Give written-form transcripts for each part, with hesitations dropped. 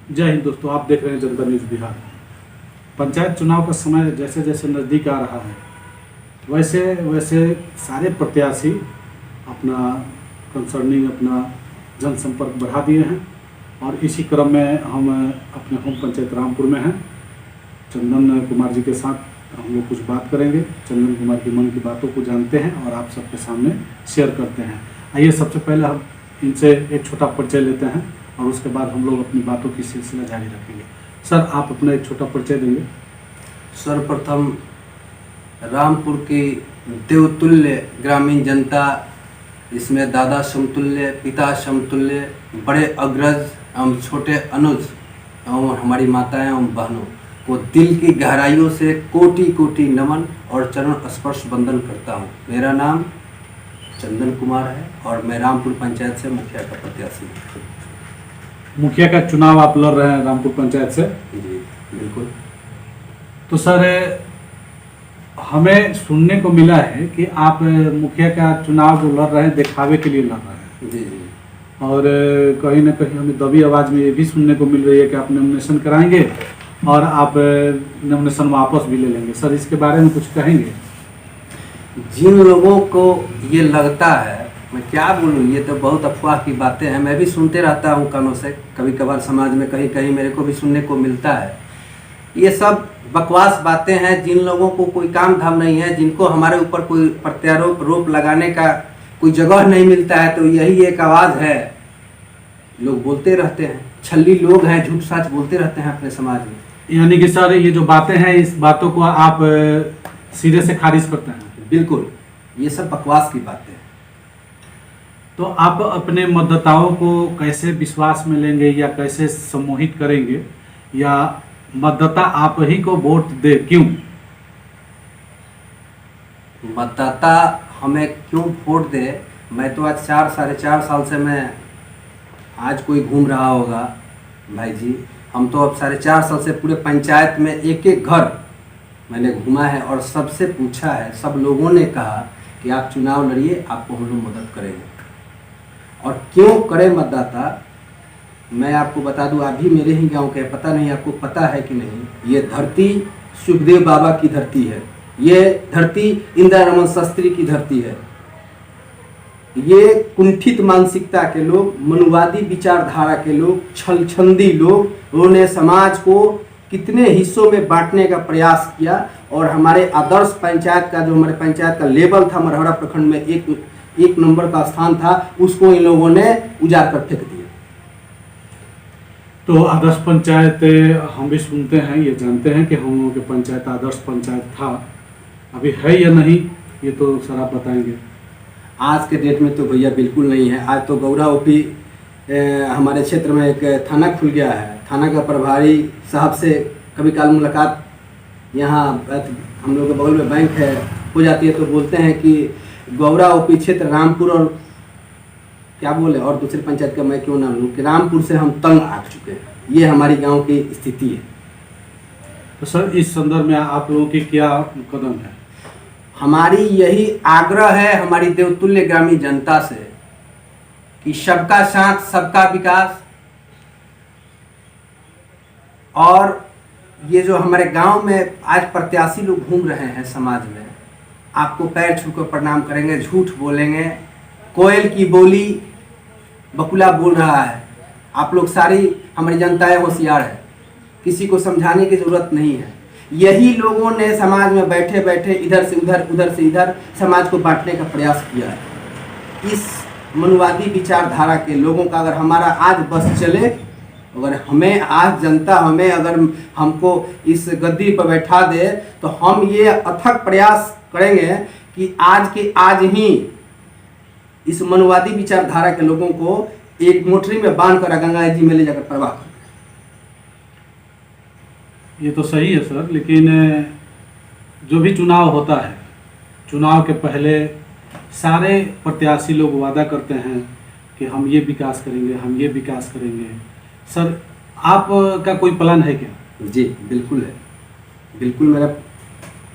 जय हिंद दोस्तों, आप देख रहे हैं जनता न्यूज़ बिहार। पंचायत चुनाव का समय जैसे जैसे नज़दीक आ रहा है वैसे वैसे सारे प्रत्याशी अपना कंसर्निंग अपना जनसंपर्क बढ़ा दिए हैं और इसी क्रम में हम अपने होम पंचायत रामपुर में हैं। चंदन कुमार जी के साथ हम लोग कुछ बात करेंगे। चंदन कुमार के मन की बातों को जानते हैं और आप सबके सामने शेयर करते हैं। आइए सबसे पहले हम इनसे एक छोटा परिचय लेते हैं और उसके बाद हम लोग अपनी बातों की सिलसिला जारी रखेंगे। सर, आप अपना एक छोटा परिचय देंगे। सर्वप्रथम रामपुर की देवतुल्य ग्रामीण जनता, इसमें दादा समतुल्य, पिता समतुल्य, बड़े अग्रज एवं छोटे अनुज एवं हमारी माताएं एवं बहनों को दिल की गहराइयों से कोटि कोटि नमन और चरण स्पर्श वंदन करता हूं। मेरा नाम चंदन कुमार है और मैं रामपुर पंचायत से मुखिया का प्रत्याशी हूँ। मुखिया का चुनाव आप लड़ रहे हैं रामपुर पंचायत से? जी बिल्कुल। तो सर, हमें सुनने को मिला है कि आप मुखिया का चुनाव जो लड़ रहे हैं दिखावे के लिए लड़ रहे हैं। जी जी। और कहीं ना कहीं हमें दबी आवाज़ में ये भी सुनने को मिल रही है कि आप नॉमिनेशन कराएंगे और आप नॉमिनेशन वापस भी ले लेंगे। सर, इसके बारे में कुछ कहेंगे? जिन लोगों को ये लगता है, मैं क्या बोलूँ, ये तो बहुत अफवाह की बातें हैं। मैं भी सुनते रहता हूँ कानों से, कभी कभार समाज में कहीं कहीं मेरे को भी सुनने को मिलता है। ये सब बकवास बातें हैं। जिन लोगों को कोई काम धाम नहीं है, जिनको हमारे ऊपर कोई प्रत्यारोप लगाने का कोई जगह नहीं मिलता है, तो यही एक आवाज़ है। लोग बोलते रहते हैं, छल्ली लोग हैं, झूठ साच बोलते रहते हैं अपने समाज में। यानी कि सर, ये जो बातें हैं इस बातों को आप सिरे से खारिज करते हैं? बिल्कुल, ये सब बकवास की बातें हैं। तो आप अपने मतदाताओं को कैसे विश्वास में लेंगे या कैसे सम्मोहित करेंगे, या मतदाता आप ही को वोट दे? क्यों मतदाता हमें क्यों वोट दे? मैं तो आज 4-4.5 साल से मैं, आज कोई घूम रहा होगा भाई जी, हम तो अब 4.5 साल से पूरे पंचायत में एक एक घर मैंने घूमा है और सबसे पूछा है। सब लोगों ने कहा कि आप चुनाव लड़िए, आपको हम लोग मदद करेंगे। और क्यों करे मतदाता, मैं आपको बता दूं, अभी मेरे ही गांव के, पता नहीं आपको पता है कि नहीं, ये धरती सुखदेव बाबा की धरती है। ये धरती इंदिरा रमन शास्त्री की धरती है। ये कुंठित मानसिकता के लोग, मनुवादी विचारधारा के लोग, छलछंदी लोग, उन्होंने समाज को कितने हिस्सों में बांटने का प्रयास किया और हमारे आदर्श पंचायत का, जो हमारे पंचायत का लेवल था, मरहरा प्रखंड में एक नंबर का स्थान था, उसको इन लोगों ने उजाड़ कर फेंक दिया। तो आदर्श पंचायत हम भी सुनते हैं, ये जानते हैं कि हम लोगों के पंचायत आदर्श पंचायत था, अभी है या नहीं, ये तो सर आप बताएंगे। आज के डेट में तो भैया बिल्कुल नहीं है। आज तो गौरा ओपी हमारे क्षेत्र में एक थाना खुल गया है। थाना का प्रभारी साहब से कभी काल मुलाकात, यहाँ हम लोग के बगल में बैंक है, हो जाती है, तो बोलते हैं कि गौरा ओपी क्षेत्र रामपुर और क्या बोले, और दूसरे पंचायत का मैं क्यों ना लूँ, कि रामपुर से हम तंग आ चुके हैं। ये हमारी गांव की स्थिति है। तो सर, इस संदर्भ में आप लोगों की क्या कदम है? हमारी यही आग्रह है हमारी देवतुल्य ग्रामीण जनता से कि सबका साथ सबका विकास। और ये जो हमारे गांव में आज प्रत्याशी लोग घूम रहे हैं समाज में, आपको पैर छू कर प्रणाम करेंगे, झूठ बोलेंगे, कोयल की बोली बकुला बोल रहा है। आप लोग सारी हमारी जनताएं होशियार है, किसी को समझाने की जरूरत नहीं है। यही लोगों ने समाज में बैठे बैठे इधर से उधर, उधर से इधर समाज को बांटने का प्रयास किया है। इस मनुवादी विचारधारा के लोगों का अगर हमारा आज बस चले, अगर हमें आज जनता हमें अगर हमको इस गद्दी पर बैठा दे, तो हम ये अथक प्रयास करेंगे कि आज के आज ही इस मनुवादी विचारधारा के लोगों को एक मोटरी में बांध कर गंगा जी में ले जाकर प्रवाह कर। ये तो सही है सर, लेकिन जो भी चुनाव होता है, चुनाव के पहले सारे प्रत्याशी लोग वादा करते हैं कि हम ये विकास करेंगे, हम ये विकास करेंगे। सर, आपका कोई प्लान है क्या? जी बिल्कुल है, बिल्कुल मेरा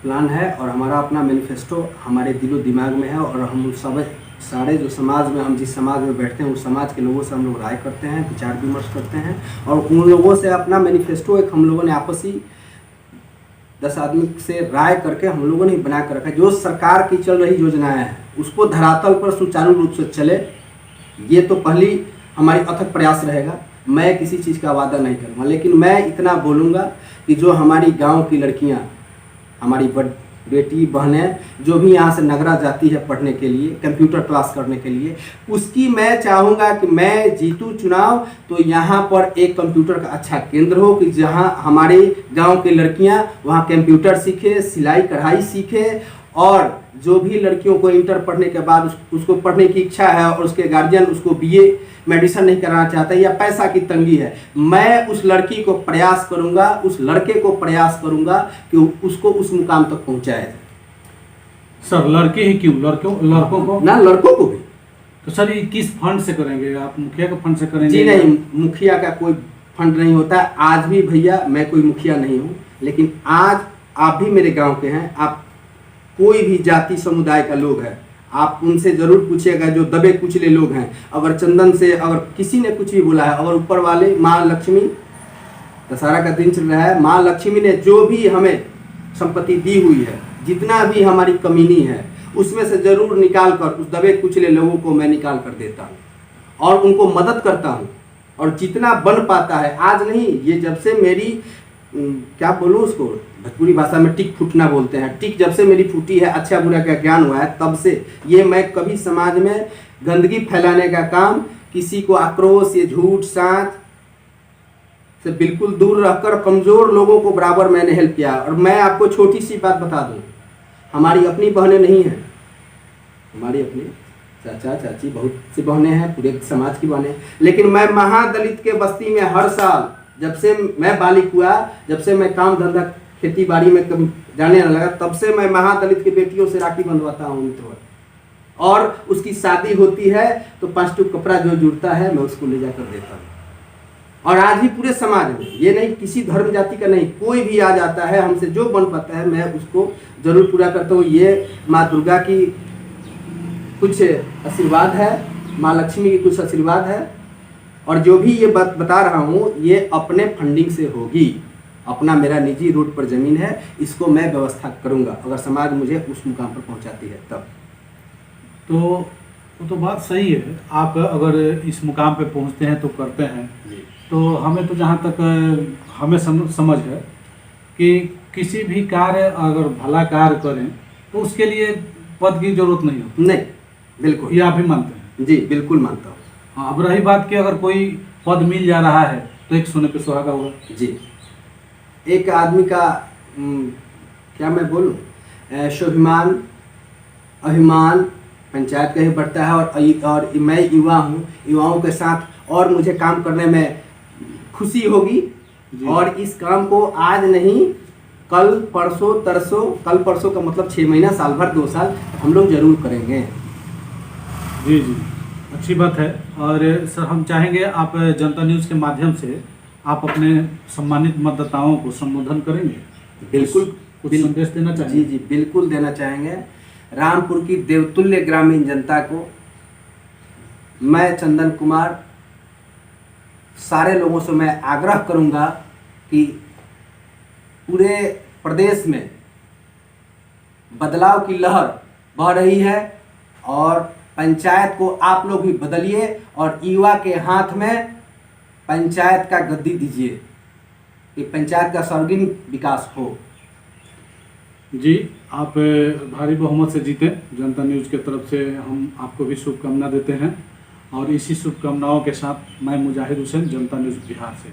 प्लान है और हमारा अपना मैनिफेस्टो हमारे दिलो दिमाग में है और हम सब सारे जो समाज में, हम जिस समाज में बैठते हैं उस समाज के लोगों से हम लोग राय करते हैं, विचार विमर्श करते हैं, और उन लोगों से अपना मैनिफेस्टो एक हम लोगों ने आपसी 10 आदमी से राय करके हम लोगों ने बना कर रखा है। जो सरकार की चल रही योजनाएं हैं उसको धरातल पर सुचारू रूप से चले, ये तो पहली हमारी अथक प्रयास रहेगा। मैं किसी चीज़ का वादा नहीं करूँगा, लेकिन मैं इतना बोलूँगा कि जो हमारी गांव की लड़कियां, हमारी बेटी बहनें जो भी यहाँ से नगरा जाती है पढ़ने के लिए, कंप्यूटर क्लास करने के लिए, उसकी मैं चाहूँगा कि मैं जीतूँ चुनाव तो यहाँ पर एक कंप्यूटर का अच्छा केंद्र हो कि जहाँ हमारे गांव की लड़कियाँ वहाँ कंप्यूटर सीखे, सिलाई कढ़ाई सीखे, और जो भी लड़कियों को इंटर पढ़ने के बाद उसको पढ़ने की इच्छा है और उसके गार्जियन उसको बीए मेडिसिन नहीं कराना चाहता या पैसा की तंगी है, मैं उस लड़की को प्रयास करूंगा, उस लड़के को प्रयास करूंगा कि उसको उस मुकाम तक पहुंचाया जाए। सर लड़के ही क्यों, लड़कों को ना, लड़कों को भी। तो सर ये किस फंड से करेंगे आप? मुखिया के फंड से करेंगे? जी नहीं, मुखिया का कोई फंड नहीं होता। आज भी भैया मैं कोई मुखिया नहीं हूँ, लेकिन आज आप भी मेरे गाँव के हैं, आप कोई भी जाति समुदाय का लोग है, आप उनसे जरूर पूछिएगा, जो दबे कुचले लोग हैं, अगर चंदन से अगर किसी ने कुछ भी बोला है, अगर ऊपर वाले माँ लक्ष्मी, दशहरा का दिन चल रहा है, माँ लक्ष्मी ने जो भी हमें संपत्ति दी हुई है, जितना भी हमारी कमीनी है, उसमें से जरूर निकाल कर उस दबे कुचले लोगों को मैं निकाल कर देता हूँ और उनको मदद करता हूँ, और जितना बन पाता है। आज नहीं, ये जब से मेरी क्या बोलूँ उसको, भोजपुरी भाषा में टिक फूटना बोलते हैं, टिक जब से मेरी फूटी है, अच्छा बुरा का ज्ञान हुआ है, तब से ये मैं कभी समाज में गंदगी फैलाने का काम, किसी को आक्रोश या झूठ साथ से बिल्कुल दूर रहकर कमज़ोर लोगों को बराबर मैंने हेल्प किया। और मैं आपको छोटी सी बात बता दूं, हमारी अपनी बहनें नहीं हैं, हमारी अपनी चाचा चाची बहुत सी बहनें हैं, पूरे समाज की बहनें, लेकिन मैं महादलित के बस्ती में हर साल, जब से मैं बालिक हुआ, जब से मैं काम धंधा खेती बाड़ी में जाने लगा, तब से मैं महादलित की बेटियों से राखी बंधवाता हूँ मित्र, और उसकी शादी होती है तो 5 टुक कपड़ा जो जुड़ता है मैं उसको ले जाकर देता हूँ। और आज भी पूरे समाज में, ये नहीं किसी धर्म जाति का नहीं, कोई भी आ जाता है, हमसे जो बन पाता है मैं उसको जरूर पूरा करता हूँ। ये माँ दुर्गा की कुछ आशीर्वाद है, माँ लक्ष्मी की कुछ आशीर्वाद है, और जो भी ये बात बता रहा हूँ ये अपने फंडिंग से होगी। अपना मेरा निजी रूट पर ज़मीन है, इसको मैं व्यवस्था करूँगा अगर समाज मुझे उस मुकाम पर पहुँचाती है तब। तो वो तो बात सही है, आप अगर इस मुकाम पे पहुँचते हैं तो करते हैं। तो हमें तो जहाँ तक हमें समझ है कि किसी भी कार्य अगर भला कार्य करें तो उसके लिए पद की जरूरत नहीं होती। नहीं, बिल्कुल, ये आप भी मानते हैं? जी बिल्कुल मानता हूँ। हाँ, अब रही बात कि अगर कोई पद मिल जा रहा है तो एक सोने पे सुहागा होगा। जी, एक आदमी का क्या मैं बोलूँ, स्वाभिमान अभिमान पंचायत का ही बढ़ता है, और मैं युवा हूँ, युवाओं के साथ और मुझे काम करने में खुशी होगी। और इस काम को आज नहीं, कल परसों तरसों, कल परसों का मतलब 6 महीना, साल भर, 2 साल हम लोग जरूर करेंगे। जी जी, अच्छी बात है। और सर हम चाहेंगे आप जनता न्यूज़ के माध्यम से आप अपने सम्मानित मतदाताओं को संबोधन करेंगे? बिल्कुल, कुछ संदेश देना चाहेंगे? जी जी बिल्कुल देना चाहेंगे। रामपुर की देवतुल्य ग्रामीण जनता को मैं चंदन कुमार, सारे लोगों से मैं आग्रह करूंगा कि पूरे प्रदेश में बदलाव की लहर बह रही है, और पंचायत को आप लोग भी बदलिए और युवा के हाथ में पंचायत का गद्दी दीजिए कि पंचायत का सर्वांगीण विकास हो। जी, आप भारी बहुमत से जीते। जनता न्यूज़ के तरफ से हम आपको भी शुभकामना देते हैं, और इसी शुभकामनाओं के साथ मैं मुजाहिद हुसैन, जनता न्यूज़ बिहार से।